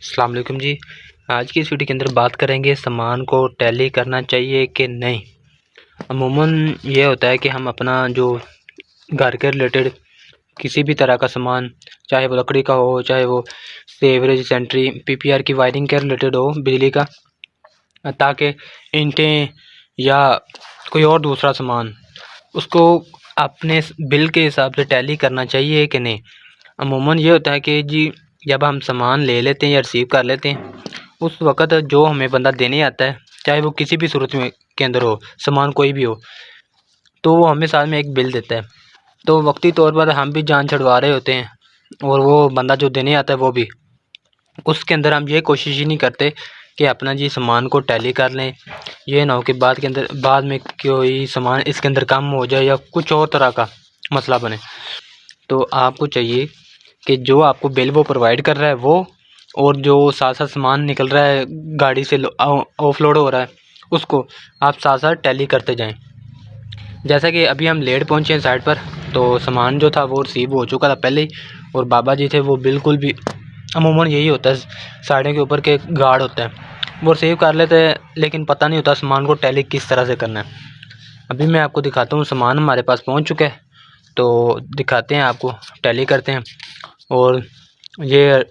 अस्सलाम वालेकुम जी। आज की इस वीडियो के अंदर बात करेंगे सामान को टैली करना चाहिए कि नहीं। अमूमन ये होता है कि हम अपना जो घर के रिलेटेड किसी भी तरह का सामान, चाहे वो लकड़ी का हो, चाहे वो सेवरेज सेंट्री पीपीआर की वायरिंग के रिलेटेड हो बिजली का, ताकि ईंटें या कोई और दूसरा सामान, उसको अपने बिल के हिसाब से टैली करना चाहिए कि नहीं। अमूमन ये होता है कि जी जब हम सामान ले लेते हैं या रिसीव कर लेते हैं, उस वक़्त जो हमें बंदा देने आता है, चाहे वो किसी भी सूरत में के अंदर हो, सामान कोई भी हो, तो वो हमें साथ में एक बिल देता है। तो वक्ती तौर पर हम भी जान छुड़वा रहे होते हैं और वो बंदा जो देने आता है वो भी। उसके अंदर हम ये कोशिश ही नहीं करते कि अपना जी सामान को टैली कर लें। ये ना हो कि बाद में कोई सामान इसके अंदर कम हो जाए या कुछ और तरह का मसला बने। तो आपको चाहिए कि जो आपको बिल वो प्रोवाइड कर रहा है वो, और जो साथ साथ सामान निकल रहा है गाड़ी से ऑफलोड हो रहा है, उसको आप साथ साथ टैली करते जाएं। जैसा कि अभी हम लेट पहुंचे हैं साइट पर, तो सामान जो था वो रिसीव हो चुका था पहले ही, और बाबा जी थे वो बिल्कुल भी, अमूमन यही होता है साइडों के ऊपर के गार्ड होते हैं, वो रिसीव कर लेते हैं, लेकिन पता नहीं होता सामान को टैली किस तरह से करना है। अभी मैं आपको दिखाता हूँ, सामान हमारे पास पहुँच चुका है, तो दिखाते हैं आपको, टैली करते हैं। और ये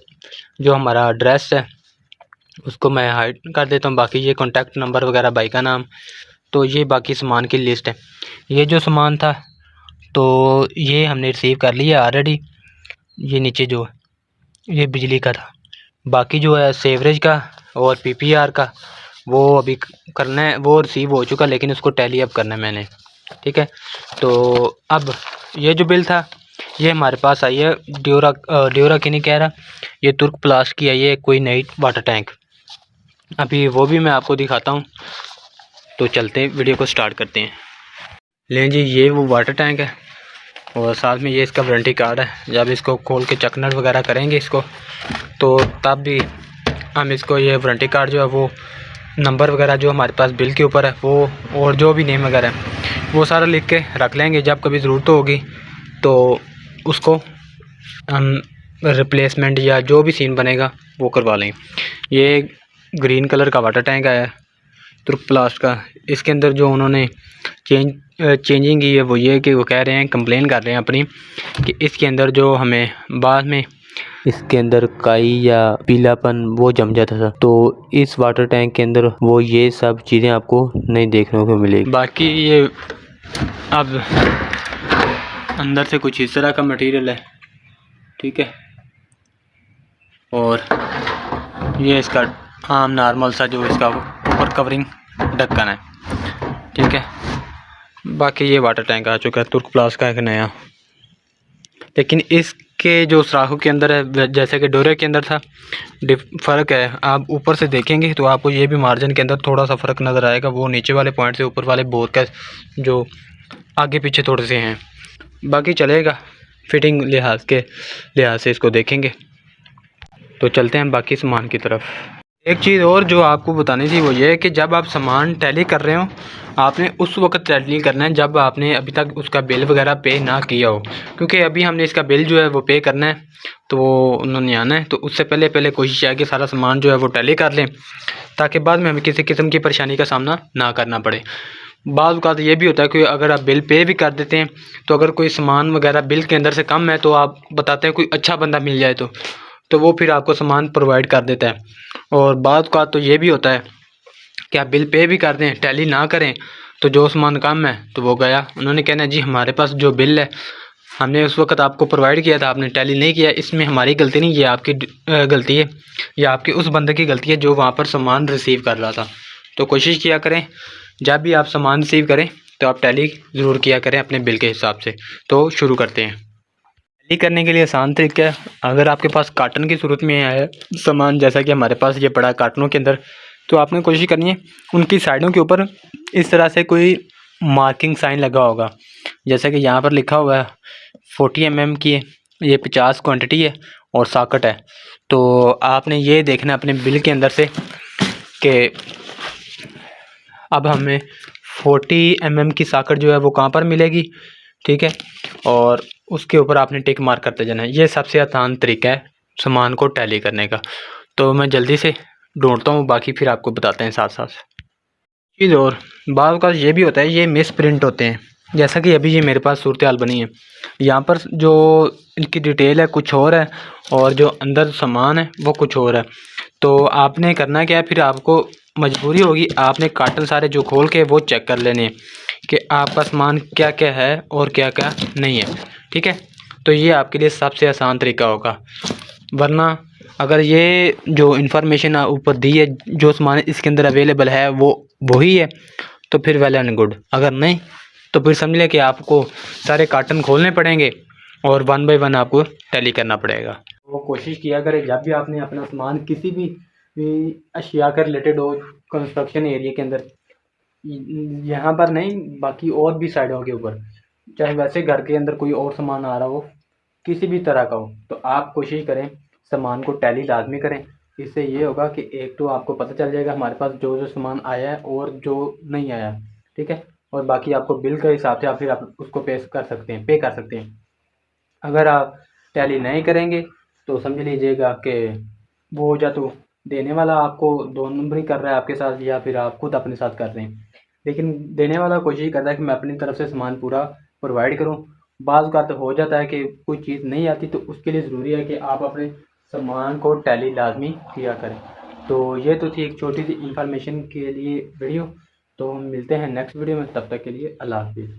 जो हमारा एड्रेस है उसको मैं हाइड कर देता हूँ, बाकी ये कॉन्टैक्ट नंबर वगैरह, भाई का नाम, तो ये बाकी सामान की लिस्ट है। ये जो सामान था तो ये हमने रिसीव कर लिया ऑलरेडी। ये नीचे जो ये बिजली का था, बाकी जो है सेवरेज का और पीपीआर का वो अभी करना है, वो रिसीव हो चुका, लेकिन उसको टैली अब करना है मैंने। ठीक है, तो अब ये जो बिल था ये हमारे पास आई है ड्योरा की नहीं कह रहा, ये तुर्क प्लास की आई है, कोई नई वाटर टैंक। अभी वो भी मैं आपको दिखाता हूँ, तो चलते हैं वीडियो को स्टार्ट करते हैं। लें जी, ये वो वाटर टैंक है और साथ में ये इसका वारंटी कार्ड है। जब इसको खोल के चेक नट वगैरह करेंगे इसको, तो तब भी हम इसको ये वारंटी कार्ड जो है वो नंबर वगैरह जो हमारे पास बिल के ऊपर है वो, और जो भी नेम वगैरह है वो सारा लिख के रख लेंगे। जब कभी ज़रूरत होगी तो उसको हम रिप्लेसमेंट या जो भी सीन बनेगा वो करवा लेंगे। ये ग्रीन कलर का वाटर टैंक आया है तुर्क प्लास्ट का। इसके अंदर जो उन्होंने चेंजिंग की है वो ये कि वो कह रहे हैं, कंप्लेन कर रहे हैं अपनी, कि इसके अंदर जो हमें बाद में इसके अंदर काई या पीलापन वो जम जाता था, तो इस वाटर टैंक के अंदर वो ये सब चीज़ें आपको नहीं देखने को मिलेगी। बाकी ये अब अंदर से कुछ इस तरह का मटेरियल है, ठीक है, और ये इसका आम नॉर्मल सा जो इसका ऊपर कवरिंग ढक्कन है, ठीक है। बाकी ये वाटर टैंक आ चुका है तुर्क प्लास का एक नया, लेकिन इसके जो सुराखों के अंदर है जैसे कि डोरे के अंदर था फ़र्क है। आप ऊपर से देखेंगे तो आपको ये भी मार्जिन के अंदर थोड़ा सा फ़र्क नज़र आएगा, वो नीचे वाले पॉइंट से ऊपर वाले बोर का जो आगे पीछे थोड़े से हैं। बाकी चलेगा, फिटिंग लिहाज से इसको देखेंगे। तो चलते हैं बाकी सामान की तरफ। एक चीज़ और जो आपको बतानी थी वो ये है कि जब आप सामान टैली कर रहे हो, आपने उस वक्त टैली करना है जब आपने अभी तक उसका बिल वगैरह पे ना किया हो, क्योंकि अभी हमने इसका बिल जो है वो पे करना है, तो वो उन्होंने आना है, तो उससे पहले कोशिश है कि सारा सामान जो है वो टैली कर लें, ताकि बाद में हमें किसी किस्म की परेशानी का सामना ना करना पड़े। बाज़ औक़ात ये भी होता है कि अगर आप बिल पे भी कर देते हैं, तो अगर कोई सामान वगैरह बिल के अंदर से कम है तो आप बताते हैं कोई अच्छा बंदा मिल जाए तो वो फिर आपको सामान प्रोवाइड कर देता है। और बात का तो ये भी होता है कि आप बिल पे भी कर दें, टैली ना करें, तो जो सामान कम है तो वो गया। उन्होंने कहना है जी हमारे पास जो बिल है हमने उस वक्त आपको प्रोवाइड किया था, आपने टैली नहीं किया, इसमें हमारी गलती नहीं, ये आपकी गलती है या आपके उस बंदे की गलती है जो वहाँ पर सामान रिसीव कर रहा था। तो कोशिश किया करें जब भी आप सामान रिसीव करें तो आप टैली ज़रूर किया करें अपने बिल के हिसाब से। तो शुरू करते हैं। टैली करने के लिए आसान तरीका है, अगर आपके पास कार्टन की सूरत में है सामान, जैसा कि हमारे पास ये पड़ा कार्टनों के अंदर, तो आपने कोशिश करनी है उनकी साइडों के ऊपर इस तरह से कोई मार्किंग साइन लगा होगा, जैसा कि यहाँ पर लिखा हुआ है 40 mm की है, ये 50 क्वांटिटी है और सॉकेट है। तो आपने ये देखना अपने बिल के अंदर से कि अब हमें 40 mm की सॉकेट जो है वो कहाँ पर मिलेगी, ठीक है, और उसके ऊपर आपने टिक मार्क करते जाना है। ये सबसे आसान तरीका है सामान को टैली करने का। तो मैं जल्दी से ढूंढता हूँ, बाकी फिर आपको बताते हैं साथ साथ। चीज़ और बाज़ औक़ात ये भी होता है, ये मिस प्रिंट होते हैं। जैसा कि अभी ये मेरे पास सूरत हाल बनी है, यहाँ पर जो इनकी डिटेल है कुछ और है और जो अंदर सामान है वो कुछ और है। तो आपने करना क्या है, फिर आपको मजबूरी होगी, आपने कार्टन सारे जो खोल के वो चेक कर लेने हैं कि आपका सामान क्या क्या है और क्या क्या नहीं है। ठीक है, तो ये आपके लिए सबसे आसान तरीका होगा। वरना अगर ये जो इन्फॉर्मेशन ऊपर दी है, जो सामान इसके अंदर अवेलेबल है वो वही है, तो फिर वेल एंड गुड। अगर नहीं तो फिर समझ लें कि आपको सारे कार्टन खोलने पड़ेंगे और वन बाय वन आपको टैली करना पड़ेगा। वो कोशिश किया करें जब भी आपने अपना सामान किसी भी अशिया का रिलेटेड हो कंस्ट्रक्शन एरिया के अंदर, यहाँ पर नहीं बाकी और भी साइडों के ऊपर, चाहे वैसे घर के अंदर कोई और सामान आ रहा हो, किसी भी तरह का हो, तो आप कोशिश करें सामान को टैली लाजमी करें। इससे ये होगा कि एक तो आपको पता चल जाएगा हमारे पास जो जो सामान आया है और जो नहीं आया। ठीक है, और बाकी आपको बिल के हिसाब से आप फिर आप उसको पे कर सकते हैं। अगर आप टैली नहीं करेंगे तो समझ लीजिएगा कि वो या तो देने वाला आपको दो नंबरी कर रहा है आपके साथ, या फिर आप खुद अपने साथ कर रहे हैं। लेकिन देने वाला कोशिश करता है कि मैं अपनी तरफ से सामान पूरा प्रोवाइड करूं। बाज़ का तो हो जाता है कि कोई चीज़ नहीं आती, तो उसके लिए ज़रूरी है कि आप अपने सामान को टैली लाजमी किया करें। तो ये तो थी एक छोटी सी इंफॉर्मेशन के लिए वीडियो। तो हम मिलते हैं नेक्स्ट वीडियो में, तब तक के लिए अल्लाह हाफिज़।